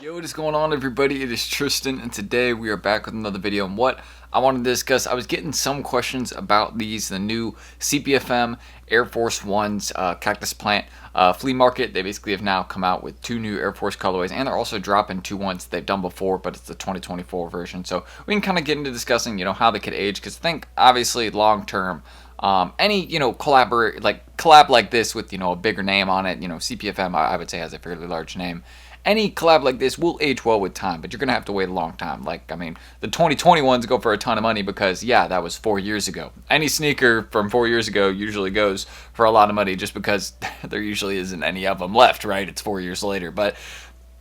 Yo, what is going on, everybody? It is Tristan, and today we are back with another video. And what I wanted to discuss, I was getting some questions about the new CPFM Air Force Ones cactus plant flea market. They basically have now come out with two new Air Force colorways, and they're also dropping two ones they've done before, but it's the 2024 version. So we can kind of get into discussing, how they could age, because I think obviously long term, any collab like this with a bigger name on it, CPFM I would say has a fairly large name. Any collab like this will age well with time, but you're going to have to wait a long time. The 2020 ones go for a ton of money because, that was 4 years ago. Any sneaker from 4 years ago usually goes for a lot of money just because there usually isn't any of them left, right? It's 4 years later, but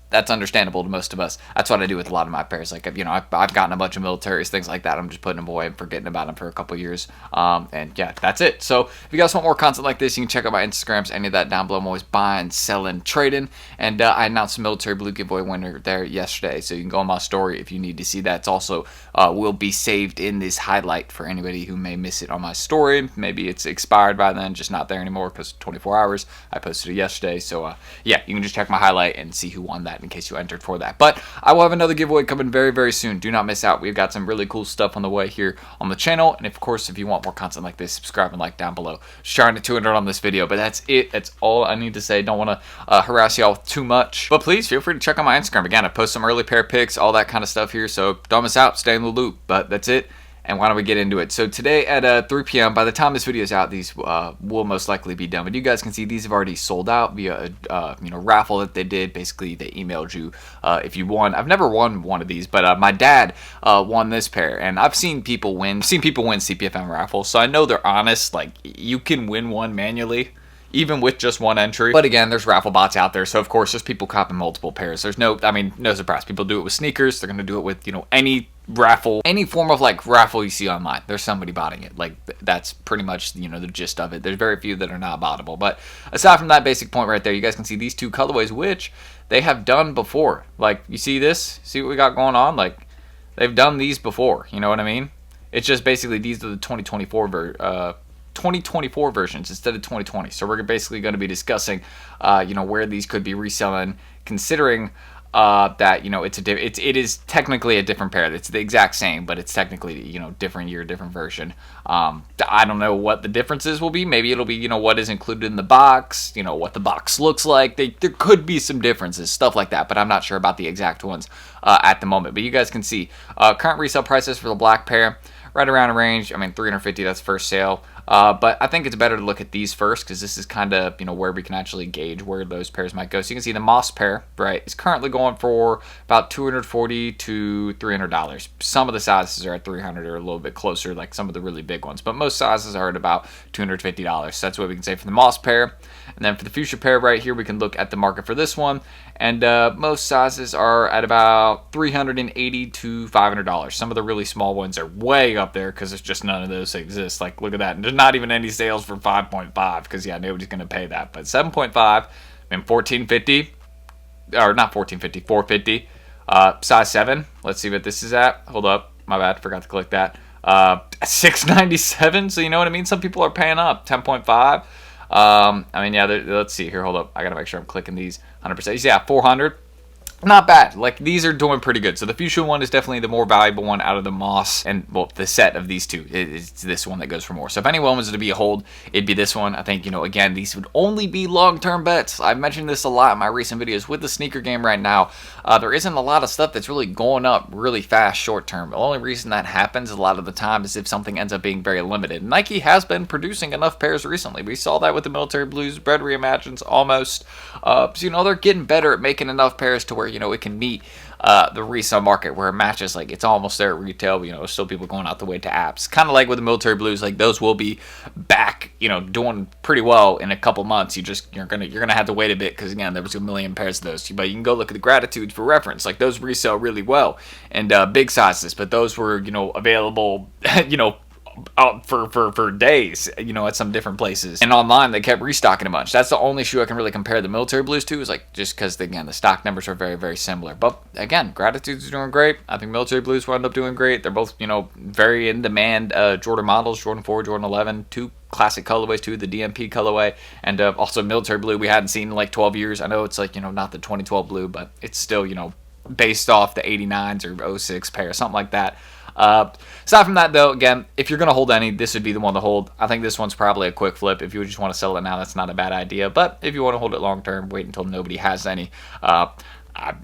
that's understandable to most of us. That's what I do with a lot of my pairs. I've gotten a bunch of militaries, things like that. I'm just putting them away and forgetting about them for a couple years. That's it. So if you guys want more content like this, you can check out my Instagrams, any of that down below. I'm always buying, selling, trading. And I announced the military blue giveaway winner there yesterday. So you can go on my story if you need to see that. It's also will be saved in this highlight for anybody who may miss it on my story. Maybe it's expired by then, just not there anymore because 24 hours. I posted it yesterday. So you can just check my highlight and see who won that, in case you entered for that. But I will have another giveaway coming very, very soon. Do not miss out. We've got some really cool stuff on the way here on the channel. And of course, if you want more content like this, subscribe and like down below. Just trying to 200 on this video, but that's it. That's all I need to say. Don't want to harass y'all too much. But please feel free to check out my Instagram. Again, I post some early pair pics, all that kind of stuff here. So don't miss out. Stay in the loop. But that's it. And why don't we get into it? So today at 3 p.m., by the time this video is out, these will most likely be done. But you guys can see these have already sold out via a raffle that they did. Basically, they emailed you if you won. I've never won one of these, but my dad won this pair, and I've seen people win. CPFM raffles, so I know they're honest. Like, you can win one manually, even with just one entry. But again, there's raffle bots out there, so of course there's people copping multiple pairs. There's no surprise. People do it with sneakers. They're gonna do it with any raffle, any form of raffle you see online. There's somebody botting it. That's pretty much the gist of it. There's very few that are not bottable. But aside from that basic point right there, you guys can see these two colorways, which they have done before. You see this? See what we got going on? They've done these before. You know what I mean? It's just basically these are the 2024 versions instead of 2020. So we're basically going to be discussing, where these could be reselling, considering that it is technically a different pair. It's the exact same, but it's technically different year, different version. I don't know what the differences will be. Maybe it'll be what is included in the box, what the box looks like. There could be some differences, stuff like that, but I'm not sure about the exact ones at the moment. But you guys can see current resale prices for the black pair. Right around a range, $350, that's first sale. But I think it's better to look at these first because this is kind of, where we can actually gauge where those pairs might go. So you can see the Moss pair, right, is currently going for about $240 to $300. Some of the sizes are at $300 or a little bit closer, like some of the really big ones. But most sizes are at about $250. So that's what we can say for the Moss pair. And then for the Fuchsia pair right here, we can look at the market for this one. And most sizes are at about $380 to $500. Some of the really small ones are way up there because there's just none of those that exist. Look at that. And there's not even any sales for 5.5 because, nobody's going to pay that. But 7.5 and $1,450, or not $1,450, $450. Size 7, let's see what this is at. Hold up. My bad. Forgot to click that. $697. So you know what I mean? Some people are paying up. 10.5. Let's see here. Hold up. I got to make sure I'm clicking these 100%. Yeah, 400. Not bad. These are doing pretty good. So the Fuchsia one is definitely the more valuable one out of the Moss, and the set of these two. It's this one that goes for more. So if anyone was to be a hold, it'd be this one. I think, again, these would only be long-term bets. I've mentioned this a lot in my recent videos. With the sneaker game right now, there isn't a lot of stuff that's really going up really fast short-term. The only reason that happens a lot of the time is if something ends up being very limited. Nike has been producing enough pairs recently. We saw that with the military blues, bread reimagines almost. They're getting better at making enough pairs to where, it can meet the resale market where it matches. It's almost there at retail, but, still people going out the way to apps. Kind of like with the military blues, those will be back, doing pretty well in a couple months. You're gonna have to wait a bit because, again, there was a million pairs of those. But you can go look at the gratitudes for reference. Those resell really well, and big sizes, but those were, available, out for days, at some different places. And online, they kept restocking a bunch. That's the only shoe I can really compare the military blues to, is just because, again, the stock numbers are very, very similar. But again, Gratitude's doing great. I think military blues will end up doing great. They're both, very in demand Jordan models, Jordan 4, Jordan 11, two classic colorways too, the DMP colorway, and also military blue we hadn't seen in 12 years. I know it's not the 2012 blue, but it's still, based off the 89s or 06 pair, something like that. Aside from that, though, again, if you're going to hold any, this would be the one to hold. I think this one's probably a quick flip. If you just want to sell it now, that's not a bad idea. But if you want to hold it long term, wait until nobody has any.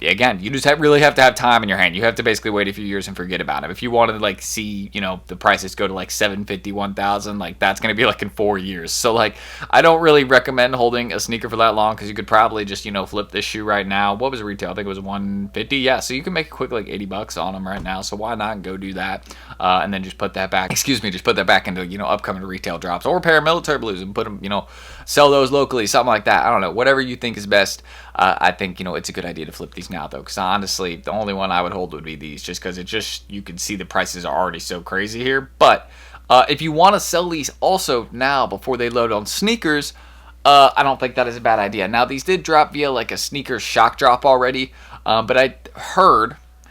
Again, you just really have to have time in your hand. You have to basically wait a few years and forget about it. If you wanted to like see, you know, the prices go to like 750, 1,000, like that's going to be like in 4 years. So like, I don't really recommend holding a sneaker for that long because you could probably just, you know, flip this shoe right now. What was the retail? I think it was 150. Yeah, so you can make a quick like $80 on them right now. So why not go do that and then just put that back? Just put that back into, you know, upcoming retail drops or paramilitary blues and put them, you know, sell those locally, something like that. I don't know, whatever you think is best. I think, you know, it's a good idea to flip these now, though, because honestly, the only one I would hold would be these, just because you can see the prices are already so crazy here. But if you want to sell these also now before they load on sneakers, I don't think that is a bad idea. Now, these did drop via like a sneaker shock drop already, but I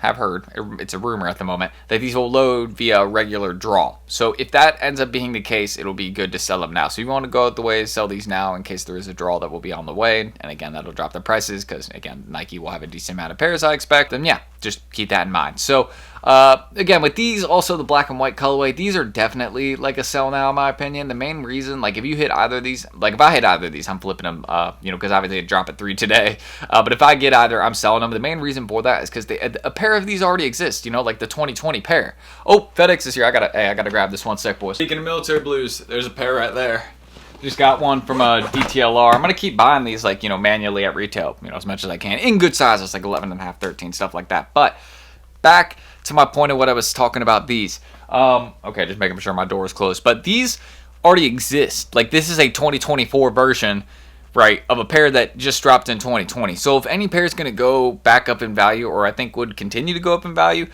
have heard, it's a rumor at the moment, that these will load via regular draw. So if that ends up being the case, it'll be good to sell them now. So you want to go out the way, sell these now in case there is a draw that will be on the way. And again, that'll drop the prices because, again, Nike will have a decent amount of pairs, I expect. And yeah, just keep that in mind. So again, with these, also the black and white colorway, these are definitely like a sell now in my opinion. The main reason, like if you hit either of these, like if I hit either of these, I'm flipping them, you know, because obviously it dropped at 3 today. But if I get either, I'm selling them. The main reason for that is because a pair of these already exist, you know, like the 2020 pair. Oh, FedEx is here. I gotta grab this one sec, boys. Speaking of military blues, there's a pair right there. Just got one from a DTLR. I'm gonna keep buying these, like, you know, manually at retail, you know, as much as I can in good sizes, like 11.5, 13, stuff like that. But back to my point of what I was talking about these. Okay, just making sure my door is closed. But these already exist. Like, this is a 2024 version, right, of a pair that just dropped in 2020. So if any pair is going to go back up in value, or I think would continue to go up in value,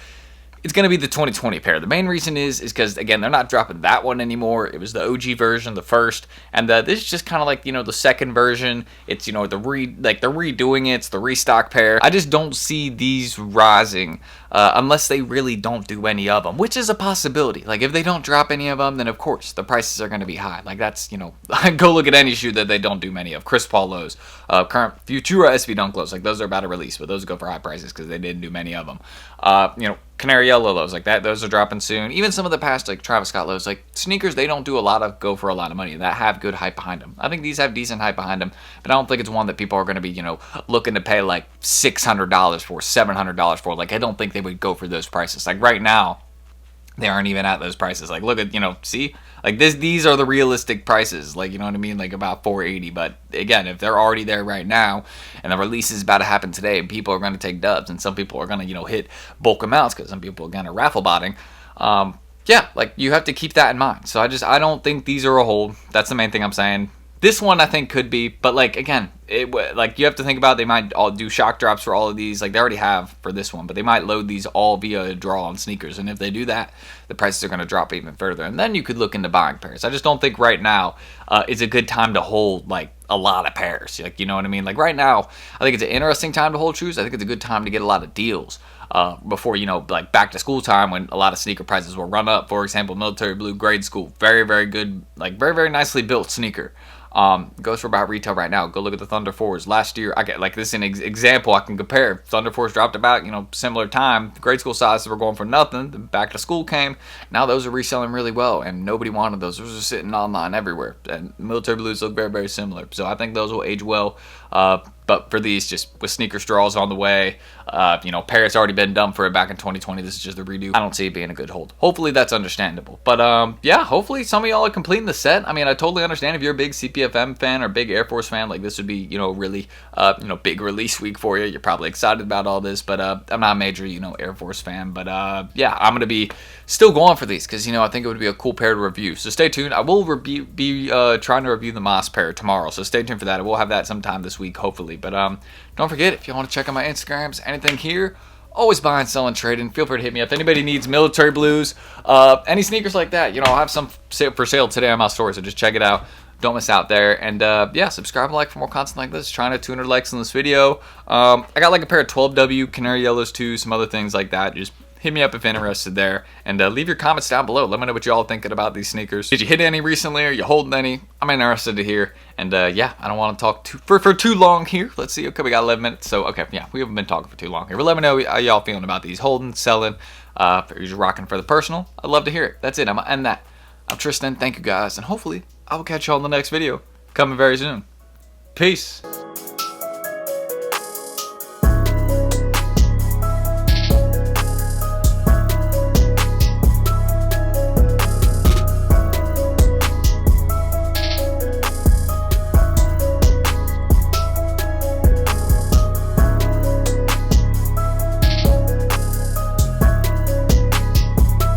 it's going to be the 2020 pair. The main reason is because, again, they're not dropping that one anymore. It was the OG version, the first, and this is just kind of like, you know, the second version. It's, you know, they're redoing it. It's the restock pair. I just don't see these rising unless they really don't do any of them, which is a possibility. Like, if they don't drop any of them, then of course the prices are going to be high. Like, that's, you know, go look at any shoe that they don't do many of. Chris Paul lows, current Futura SB Dunk lows, like those are about to release, but those go for high prices because they didn't do many of them. You know, Canary Yellow lows, like that, those are dropping soon. Even some of the past, like Travis Scott lows, like sneakers, they don't do a lot of go for a lot of money that have good hype behind them. I think these have decent hype behind them, but I don't think it's one that people are going to be, you know, looking to pay like $600 for, $700 for. Like, I don't think they would go for those prices. Like right now, they aren't even at those prices. Like, look at, you know, see, like these are the realistic prices. Like, you know what I mean? Like about $480. But again, if they're already there right now and the release is about to happen today, and people are going to take dubs and some people are going to, you know, hit bulk amounts because some people are going to raffle botting. Yeah, like you have to keep that in mind. So I don't think these are a hold. That's the main thing I'm saying. This one I think could be, but like again, like you have to think about, they might all do shock drops for all of these, like they already have for this one, but they might load these all via a draw on sneakers, and if they do that, the prices are going to drop even further, and then you could look into buying pairs. I just don't think right now is a good time to hold like a lot of pairs. Like, you know what I mean? Like right now, I think it's an interesting time to hold shoes. I think it's a good time to get a lot of deals. Before, you know, like back to school time when a lot of sneaker prices will run up. For example, military blue grade school, very, very good, like very, very nicely built sneaker. Goes for about retail right now. Go look at the Thunder 4s. Last year, I get like this is an example I can compare. Thunder 4s dropped about, you know, similar time. Grade school sizes were going for nothing. Then back to school came. Now those are reselling really well, and nobody wanted those. Those are sitting online everywhere. And military blues look very, very similar. So I think those will age well. But for these, just with sneaker straws on the way, you know, Paris already been done for it back in 2020. This is just the redo. I don't see it being a good hold. Hopefully that's understandable. But yeah, hopefully some of y'all are completing the set. I mean, I totally understand if you're a big CPFM fan or big Air Force fan, like this would be, you know, really, you know, big release week for you. You're probably excited about all this, but I'm not a major, you know, Air Force fan. But yeah, I'm gonna be still going for these because, you know, I think it would be a cool pair to review. So stay tuned. I will be trying to review the Moss pair tomorrow. So stay tuned for that. I will have that sometime this week, hopefully. But don't forget, if you want to check out my Instagrams, anything here, always buying, selling, trading. Feel free to hit me up. If anybody needs military blues, any sneakers like that, you know, I'll have some for sale today on my store, so just check it out. Don't miss out there. And yeah, subscribe and like for more content like this. Trying to 200 likes on this video. I got like a pair of 12W Canary Yellows too, some other things like that. Just hit me up if interested there, and leave your comments down below. Let me know what y'all thinking about these sneakers. Did you hit any recently? Are you holding any? I'm interested to hear. And yeah, I don't want to talk for too long here. Let's see. Okay, we got 11 minutes. So okay, yeah, we haven't been talking for too long here. But let me know how y'all feeling about these, holding, selling. If you're just rocking for the personal, I'd love to hear it. That's it. I'm gonna end that. I'm Tristan. Thank you guys, and hopefully I will catch y'all in the next video coming very soon. Peace.